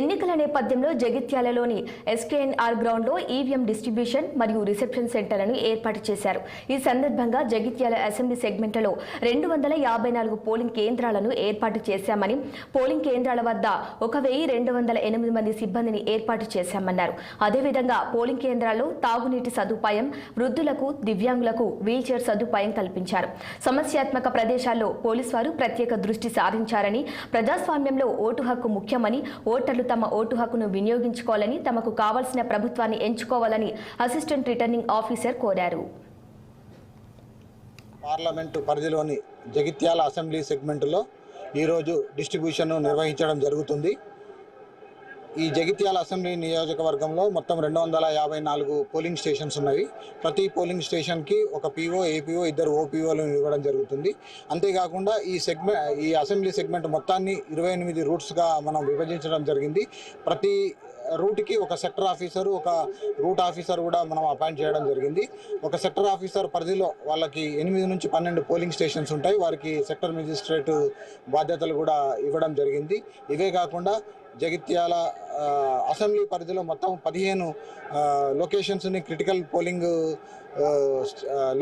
ఎన్నికల నేపథ్యంలో జగిత్యాలలోని ఎస్కేఎన్ఆర్ గ్రౌండ్లో ఈవీఎం డిస్ట్రిబ్యూషన్ మరియు రిసెప్షన్ సెంటర్లను ఏర్పాటు చేశారు. ఈ సందర్భంగా జగిత్యాల అసెంబ్లీ సెగ్మెంట్లో 254 పోలింగ్ కేంద్రాలను ఏర్పాటు చేశామని, పోలింగ్ కేంద్రాల వద్ద 1208 మంది సిబ్బందిని ఏర్పాటు చేశామన్నారు. అదేవిధంగా పోలింగ్ కేంద్రాల్లో తాగునీటి సదుపాయం, వృద్ధులకు, దివ్యాంగులకు వీల్చైర్ సదుపాయం కల్పించారు. సమస్యాత్మక ప్రదేశాల్లో పోలీసు వారు ప్రత్యేక దృష్టి సారించారని, ప్రజాస్వామ్యంలో ఓటు హక్కు ముఖ్యమని, ఓటర్లు తమ ఓటు హక్కును వినియోగించుకోవాలని, తమకు కావాల్సిన ప్రభుత్వాన్ని ఎంచుకోవాలని అసిస్టెంట్ రిటర్నింగ్ ఆఫీసర్ కోరారు. పార్లమెంటు పరిధిలోని జగిత్యాల అసెంబ్లీ సెగ్మెంట్లో ఈరోజు డిస్ట్రిబ్యూషన్ నిర్వహించడం జరుగుతుంది. ఈ జగిత్యాల అసెంబ్లీ నియోజకవర్గంలో మొత్తం 254 పోలింగ్ స్టేషన్స్ ఉన్నవి. ప్రతి పోలింగ్ స్టేషన్కి ఒక పీఓ, ఏపీఓ, 2 ఓపీఓలను ఇవ్వడం జరుగుతుంది. అంతేకాకుండా ఈ అసెంబ్లీ సెగ్మెంట్ మొత్తాన్ని 28 రూట్స్గా మనం విభజించడం జరిగింది. ప్రతి రూట్కి ఒక సెక్టర్ ఆఫీసరు, ఒక రూట్ ఆఫీసర్ కూడా మనం అపాయింట్ చేయడం జరిగింది. ఒక సెక్టర్ ఆఫీసర్ పరిధిలో వాళ్ళకి 8 నుంచి 12 పోలింగ్ స్టేషన్స్ ఉంటాయి. వారికి సెక్టర్ మెజిస్ట్రేట్ బాధ్యతలు కూడా ఇవ్వడం జరిగింది. ఇవే కాకుండా జగిత్యాల అసెంబ్లీ పరిధిలో మొత్తం 15 లొకేషన్స్ని క్రిటికల్ పోలింగ్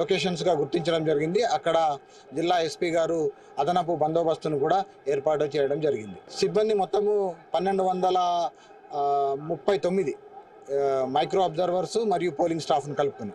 లొకేషన్స్గా గుర్తించడం జరిగింది. అక్కడ జిల్లా ఎస్పీ గారు అదనపు బందోబస్తును కూడా ఏర్పాటు చేయడం జరిగింది. సిబ్బంది మొత్తము 1239 మైక్రో అబ్జర్వర్స్ మరియు పోలింగ్ స్టాఫ్ను కలుపుకుని